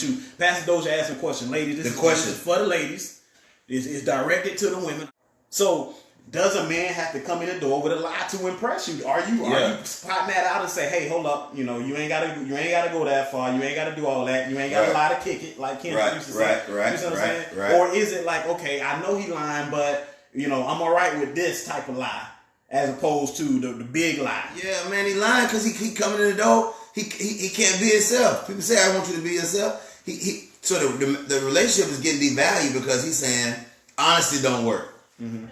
with you. Pastor Dozier asked a question. Ladies, this is for the ladies. It's directed to the women. So, does a man have to come in the door with a lie to impress you? Are you spotting that out and say, hey, hold up, you ain't gotta go that far, you ain't gotta do all that, you ain't gotta lie to kick it, like Ken used to say. You know what I'm saying? Or is it like, okay, I know he lying, but I'm all right with this type of lie, as opposed to the big lie? Yeah, man, he lying because he coming in the door. He can't be himself. People say, I want you to be yourself. So the relationship is getting devalued because he's saying honesty don't work. Mm-hmm.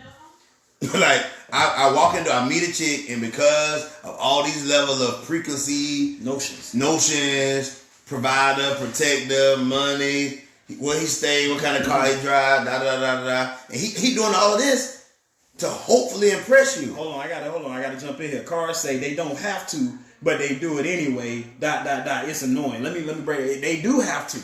Like I meet a chick, and because of all these levels of preconceived notions, provider, protector, money, where he stay, what kind of car he drive, and he doing all of this to hopefully impress you. Hold on, I gotta jump in here. Cars say they don't have to, but they do it anyway. ... It's annoying. Let me break it. They do have to.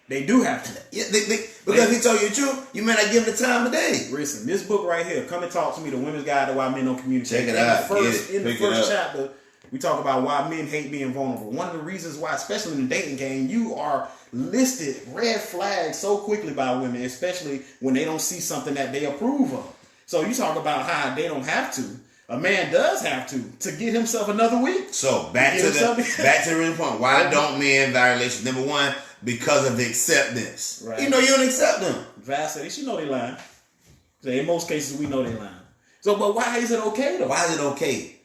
They do have to. Yeah, because he told you the truth, you may not give the time of day. Listen, this book right here, Come and Talk to Me, The Women's Guide to Why Men Don't Communicate. Check it out. In the first chapter, we talk about why men hate being vulnerable. One of the reasons why, especially in the dating game, you are listed red flags so quickly by women, especially when they don't see something that they approve of. So you talk about how they don't have to. A man does have to get himself another week. So back to the real point. Why don't men violate? Number one, because of the acceptance. Right. You don't accept them. Vastly, she know they lying. So in most cases, we know they lying. So, but why is it okay though? Why is it okay?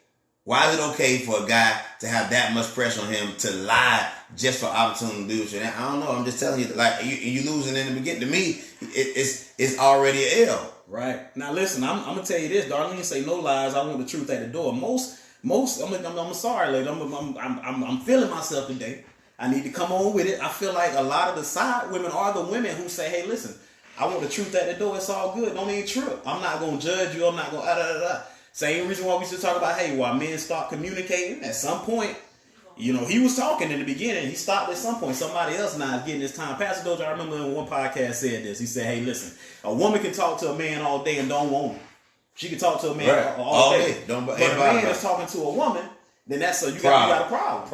Why is it okay for a guy to have that much pressure on him to lie just for opportunity to do shit? I don't know. I'm just telling you, like you losing in the beginning. To me, it's already an L. Right. Now listen, I'm gonna tell you this. Darlene say no lies. I want the truth at the door. Most. I'm sorry, lady. I'm feeling myself today. I need to come on with it. I feel like a lot of the side women are the women who say, hey, listen, I want the truth at the door. It's all good. Don't even trip. I'm not going to judge you. I'm not going to Same reason why we should talk about, hey, while men start communicating, at some point, he was talking in the beginning. He stopped at some point. Somebody else now is getting his time. Pastor Dozier, I remember in one podcast said this. He said, hey, listen, a woman can talk to a man all day and don't want him. She can talk to a man all day. But a man is talking to a woman, then that's you got a problem.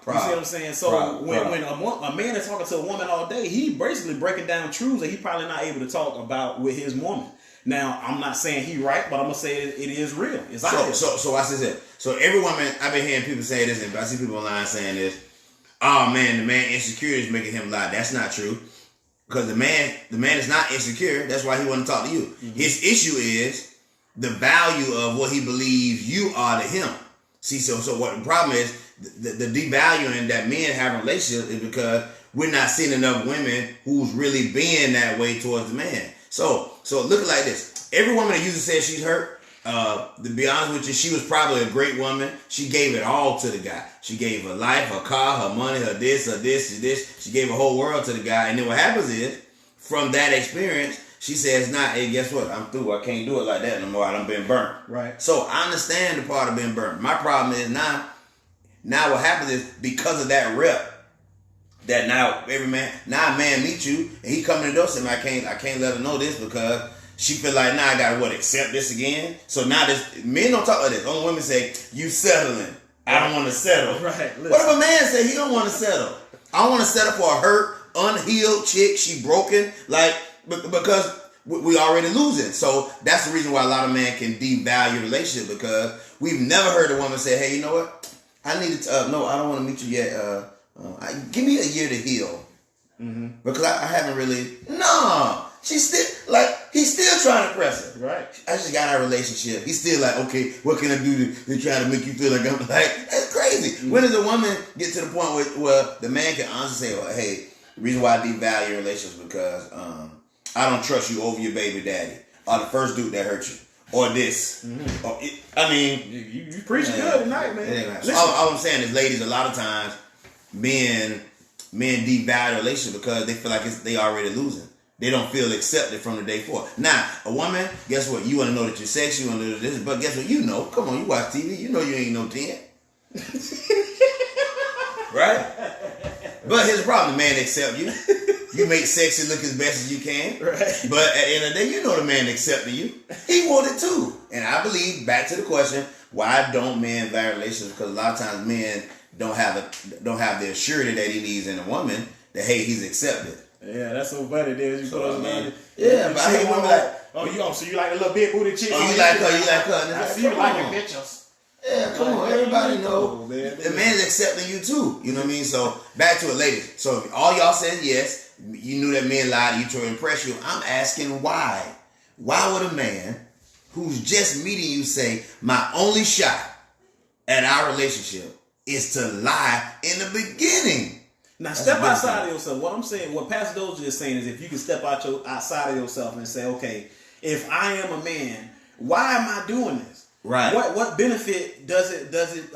You see what I'm saying? So when a man is talking to a woman all day, he basically breaking down truths that he probably not able to talk about with his woman. Now, I'm not saying he right, but I'm gonna say it is real. It's obvious. So I said, so every woman, I've been hearing people say this, and I see people online saying this. Oh man, the man insecure is making him lie. That's not true, because the man is not insecure. That's why he want to talk to you. Mm-hmm. His issue is the value of what he believes you are to him. See, so what the problem is, the devaluing that men have in relationships is because we're not seeing enough women who's really being that way towards the man. So look at it like this. Every woman that usually says she's hurt, to be honest with you, she was probably a great woman. She gave it all to the guy. She gave her life, her car, her money, her this. She gave her whole world to the guy. And then what happens is, from that experience, she says, nah, hey, guess what? I'm through. I can't do it like that no more. I'm being burnt. Right. So I understand the part of being burnt. My problem is now what happens is, because of that rep, that now a man meets you and he come in the door saying, I can't let her know this because she feel like, now I gotta accept this again. So now men don't talk like this. Only women say, you settling. I don't want to settle. Right. Listen. What if a man say he don't want to settle? I don't want to settle for a hurt, unhealed chick. She broken. Because we already losing. So that's the reason why a lot of men can devalue relationship, because we've never heard a woman say, hey, you know what? I need to, no, I don't want to meet you yet. Give me a year to heal. Mm-hmm. Because I haven't really, no. She's still, he's still trying to press her. Right. I just got our relationship. He's still like, okay, what can I do to try to make you feel like I'm like, that's crazy. Mm-hmm. When does a woman get to the point where the man can honestly say, well, hey, the reason why I devalue relationships is because, I don't trust you over your baby daddy, or the first dude that hurt you, or this. Mm-hmm. Or you preaching good tonight, man. So all I'm saying is, ladies, a lot of times men devalue relationships because they feel like they already losing. They don't feel accepted from the day forward. Now, a woman, guess what? You want to know that you're sexy, you want to know this, but guess what? You know, come on, you watch TV, you know you ain't no 10. Right? But here's the problem, the man accept you. You make sexy look as best as you can. Right. But at the end of the day, you know the man accepting you. He wanted too. And I believe, back to the question, why don't men value relationships? Because a lot of times men don't have the surety that he needs in a woman. that hey, he's accepted. Yeah, that's so funny. Dude. You So, put us I mean, down. yeah, but I hate women like, so you like a little big booty chick? oh, you like her, you like her. I see you like a bitches. Yeah, come on, everybody know the man's accepting you too. You know what I mean? So back to it, ladies. So if all y'all said yes, you knew that men lied to you to impress you. I'm asking why. Why would a man who's just meeting you say, my only shot at our relationship is to lie in the beginning? Now step outside of yourself. What I'm saying, what Pastor Dozier is saying is, if you can step outside of yourself and say, okay, if I am a man, why am I doing this? Right. What benefit does it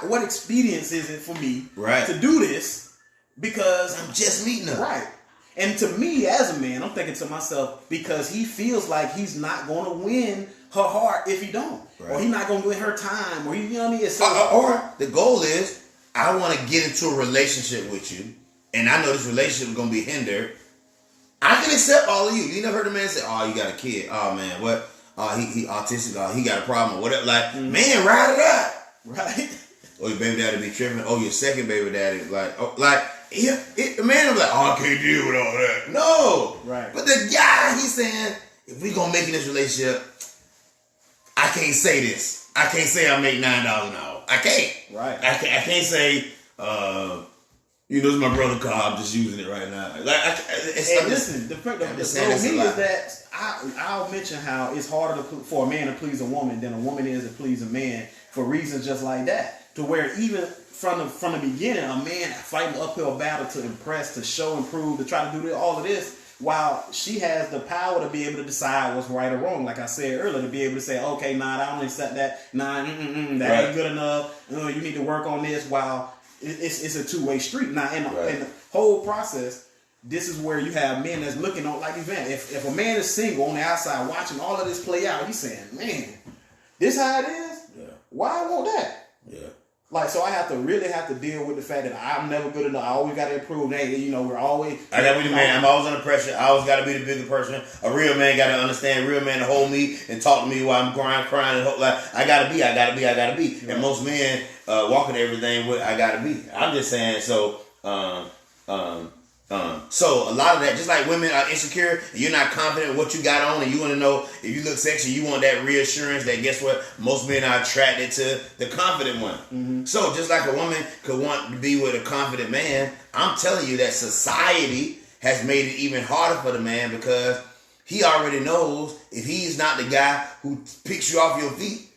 what expedience is it for me to do this? Because I'm just meeting her. Right. And to me as a man, I'm thinking to myself, because he feels like he's not going to win her heart if he don't. Right. Or he's not going to win her time, or you know what I mean? So, or the goal is, I want to get into a relationship with you, and I know this relationship is going to be hindered. I can accept all of you. You never heard a man say, oh, you got a kid. Oh, man, what? He autistic. Oh, he got a problem or whatever. Like, man, ride it out. Right. Or your baby daddy be tripping. Oh, your second baby daddy. Like, the man was like, oh, I can't deal with all that. No. Right. But the guy, he's saying, if we going to make in this relationship, I can't say this. I can't say I make $9 an hour. I can't. Right. I can't say, this is my brother car. I'm just using it right now. Listen, the thing is that I'll mention how it's harder for a man to please a woman than a woman is to please a man for reasons just like that. To where even from the beginning, a man fighting an uphill battle to impress, to show and prove, to try to do all of this, while she has the power to be able to decide what's right or wrong. Like I said earlier, to be able to say, okay, nah, I don't accept that. Nah, that ain't good enough. You need to work on this. While it's a two-way street. Now, in the whole process, this is where you have men that's looking on like event. If a man is single on the outside watching all of this play out, he's saying, man, this how it is? Yeah. Why I want that? Yeah. Like, so I have to deal with the fact that I'm never good enough. I always got to improve. Hey, we're always... I got to be the man. I'm always under pressure. I always got to be the bigger person. A real man got to understand. A real man to hold me and talk to me while I'm crying and hope, like, I got to be. Right. And most men walking everything with, I got to be. I'm just saying, so... So a lot of that, just like women are insecure, and you're not confident in what you got on, and you want to know if you look sexy, you want that reassurance that guess what? Most men are attracted to the confident one. Mm-hmm. So just like a woman could want to be with a confident man, I'm telling you that society has made it even harder for the man because he already knows if he's not the guy who picks you off your feet,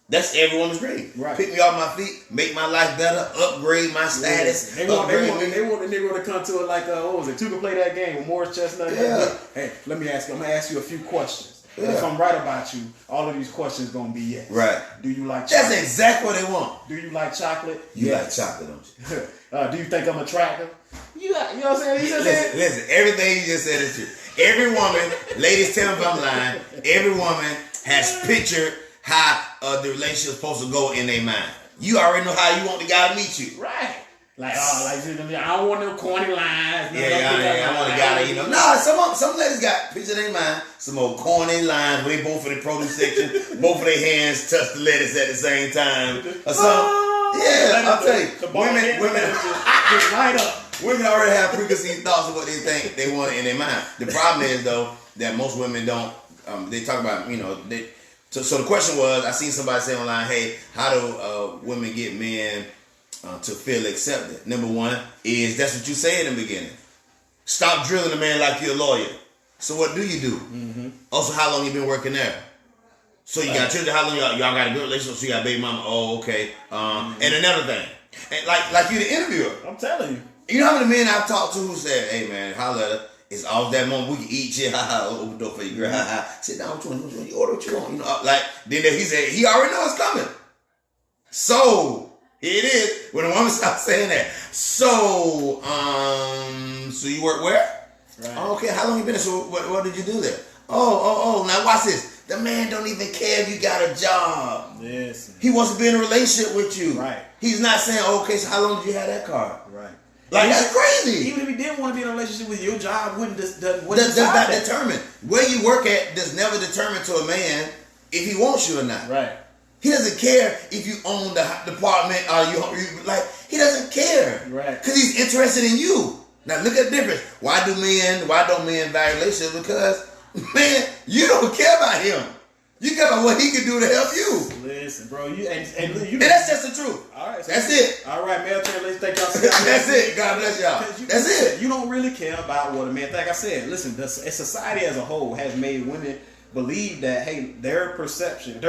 that's every woman's dream. Right. Pick me off my feet, make my life better, upgrade my status. They want a nigga to come to it like, what was it? Two can play that game with Morris Chestnut. Yeah. Hey, let me ask you. I'm gonna ask you a few questions. Yeah. If I'm right about you, all of these questions gonna be yes. Right. Do you like chocolate? That's exactly what they want. Do you like chocolate? You like chocolate, don't you? Do you think I'm attractive? You know what I'm saying? Listen, everything you just said is true. Every woman, ladies, tell me if I'm lying, every woman has pictured how the relationship is supposed to go in their mind. You already know how you want the guy to meet you. Right. Like, I don't want no corny lines. I want a guy that, No, some ladies got pictures in their mind, some old corny lines where they both in the produce section, both of their hands touch the lettuce at the same time. Or something. I'll tell you. Women just light up. Women already have preconceived thoughts of what they think they want in their mind. The problem is, though, that most women don't, they talk about, So the question was, I seen somebody say online, hey, how do women get men to feel accepted? Number one is, that's what you say in the beginning. Stop drilling a man like you're a lawyer. So what do you do? Mm-hmm. Also, how long you been working there? So you got children, how long y'all got a good relationship, so you got a baby mama, oh, okay. And another thing, and like you the interviewer. I'm telling you. You know how many men I've talked to who said, hey man, holla at her. It's off that moment we can eat shit. Open the door for you, girl. Sit down. What you order what you want. Then he said he already knows it's coming. So here it is. When a woman stops saying that. So you work where? Right. Oh, okay. How long you been there? So what did you do there? Oh. Now watch this. The man don't even care if you got a job. Yes. He wants to be in a relationship with you. Right. He's not saying, okay, so how long did you have that car? Right. Like, that's crazy. Even if he didn't want to be in a relationship with you, your job does not determine. Where you work at does never determine to a man if he wants you or not. Right. He doesn't care if you own the department or he doesn't care. Right. Because he's interested in you. Now look at the difference. Why don't men value relationships? Because, man, you don't care about him. You care about what he can do to help you. Listen, bro, and that's just the truth. All right, so that's it. All right, male turn. Let's take y'all. That's it. God bless y'all. That's it. You don't really care about what a man. Like I said, listen, society as a whole has made women believe that, hey, their perspective,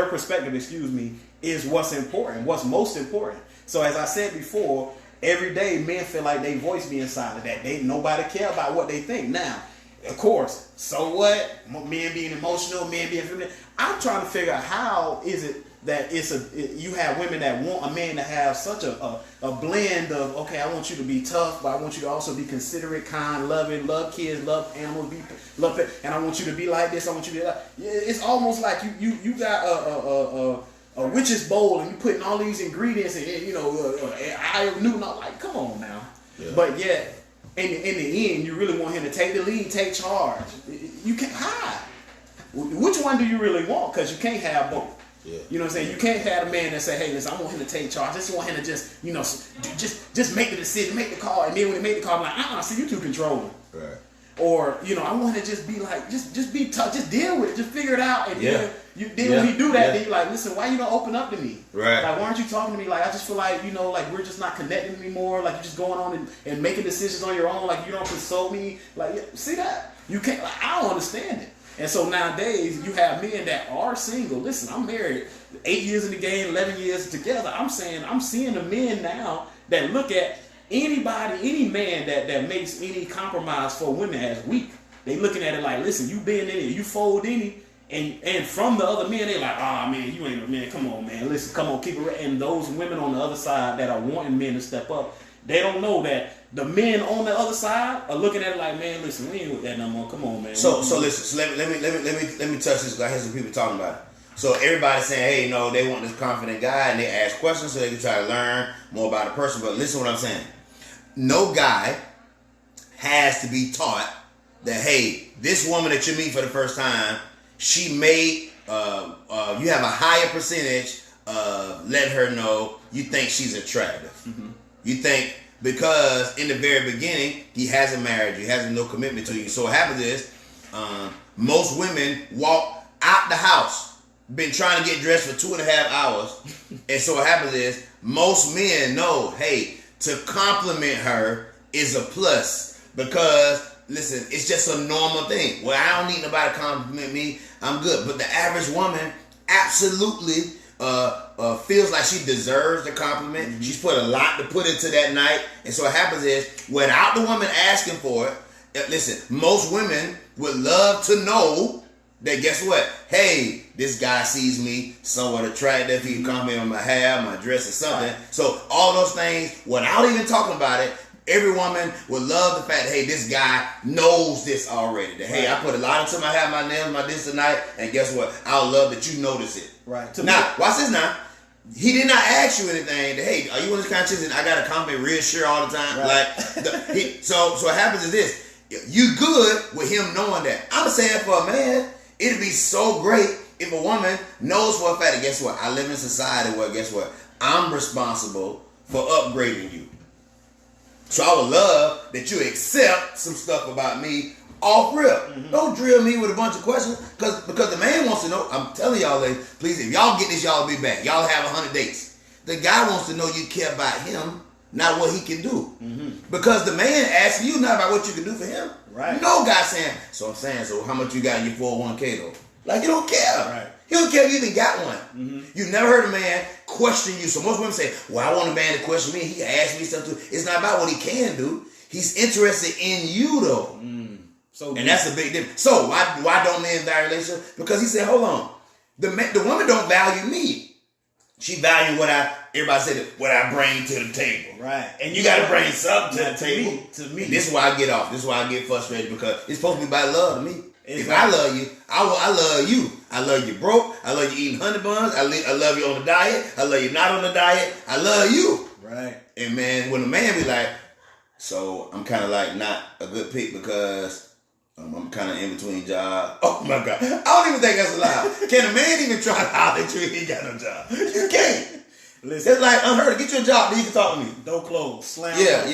is what's important, what's most important. So as I said before, every day men feel like they voice being silent, that nobody care about what they think. Now, of course, so what? Men being emotional, men being feminine. I'm trying to figure out how is it that you have women that want a man to have such a blend of, okay, I want you to be tough, but I want you to also be considerate, kind, loving, love kids, love animals, love it, and I want you to be like this. I want you to be like. It's almost like you got a witch's bowl and you putting all these ingredients and eye of Newton. I'm like, come on now. Yeah. But yet, in the end, you really want him to take the lead, take charge. You can't hide. Which one do you really want? Because you can't have both. Yeah. You know what I'm saying? You can't have a man that say, hey, listen, I want him to take charge. I just want him to just make the decision, make the call. And then when he make the call, I'm like, see, you too controlling. Right. Or, I want to just be like, just be tough, just deal with it, just figure it out. And then when he do that, then you're like, listen, why you don't open up to me? Right. Like, why aren't you talking to me? Like, I just feel like, like we're just not connecting anymore. Like, you're just going on and making decisions on your own. Like, you don't consult me. Like, see that? You can't, like, I don't understand it. And so nowadays, you have men that are single. Listen, I'm married 8 years in the game, 11 years together. I'm seeing the men now that look at any man that makes any compromise for women as weak. They looking at it like, listen, you bend in it, you fold in it, and from the other men, they like, man, you ain't a man. Come on, man. Listen, come on, keep it. And those women on the other side that are wanting men to step up, they don't know that the men on the other side are looking at it like, man, listen, we ain't with that no more. Come on, man. So listen. So let me touch this. I hear some people talking about it. So everybody's saying, hey, they want this confident guy, and they ask questions so they can try to learn more about a person. But listen to what I'm saying. No guy has to be taught that, hey, this woman that you meet for the first time, she may, you have a higher percentage of letting her know you think she's attractive. Mm-hmm. You think because in the very beginning, he hasn't married you, he has no commitment to you. So what happens is, most women walk out the house, been trying to get dressed for 2.5 hours. And so what happens is, most men know, hey, to compliment her is a plus because, listen, it's just a normal thing. Well, I don't need nobody to compliment me. I'm good. But the average woman absolutely feels like she deserves the compliment. Mm-hmm. She's put a lot to put into that night. And so what happens is, without the woman asking for it, listen, most women would love to know that, guess what? Hey, this guy sees me somewhat attractive. He can compliment on my hair, my dress, or something. Right. So all those things, without even talking about it, every woman would love the fact that, hey, this guy knows this already. That, hey, I put a lot into my hair, my nails, my this tonight, and guess what? I'll love that you notice it. Right. Now, watch this now. He did not ask you anything. That, hey, are you in this kind of situation? I got to compliment real sure all the time. Right. So what happens is this. You good with him knowing that. I'm saying for a man, it'd be so great if a woman knows for a fact that, guess what? I live in society where, guess what? I'm responsible for upgrading you. So I would love that you accept some stuff about me off rip. Mm-hmm. Don't drill me with a bunch of questions because the man wants to know. I'm telling y'all, ladies, please, if y'all get this, y'all be back. Y'all have 100 dates. The guy wants to know you care about him, not what he can do. Mm-hmm. Because the man asking you not about what you can do for him. Right. No guy saying, so how much you got in your 401k though? Like, you don't care. Right. He don't care if you even got one. Mm-hmm. You've never heard a man question you. So most women say, well, I want a man to question me. He can ask me stuff too. It's not about what he can do. He's interested in you though. Mm. And that's a big difference. So why don't men value relationships? Because he said, hold on. The woman don't value me. She value what I bring to the table. Right. And you got to bring something to the table. To me. And this is why I get off. This is why I get frustrated because it's supposed to be about love to me. If I love you, I love you. I love you broke. I love you eating honey buns. I love you on the diet. I love you not on the diet. I love you. Right. And man, when a man be like, so I'm kind of like not a good pick because I'm kind of in between jobs. Oh my God. I don't even think that's allowed. Can a man even try to holler at you if he got no job? You can't. Listen. It's like unheard of. Get your job, then you can talk to me. Door closed. Slam. Yeah.